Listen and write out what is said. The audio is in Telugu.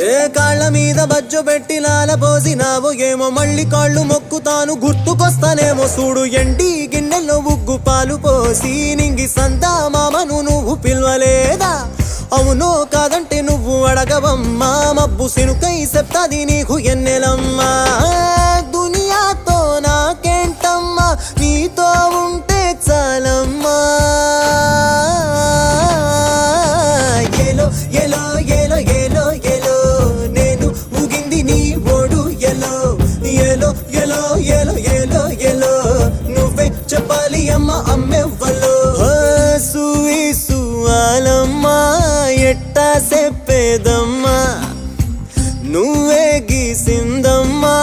ఏ కాళ్ళ మీద బజ్జు పెట్టి లాల పోసినావో ఏమో మళ్ళీ కాళ్ళు మొక్కుతాను గుర్తుకొస్తానేమో చూడు ఎండి గిన్నెల్లో ఉగ్గు పాలు పోసి నింగి సంతా మామను నువ్వు పిలవలేదా అవునో కాదంటే నువ్వు అడగవమ్మా మబ్బు సినుకై చెప్తాది నీకు ఎన్నెలమ్మా దునియాతో నాకేంటమ్మా నీతో ఉంటే చాలమ్మా ఎలో ఎలో ఎలో ఎలో ఎలో నేను ఊగింది నీ ఓడు ఎలో ఎలో ఎలో ఎలో ఎలో ఎలో నువ్వే చెప్పాలి అమ్మ అమ్మెవ్వలో సూయి సువాలమ్మా ఎట్టా చెప్పేదమ్మా నువ్వే గీసిందమ్మా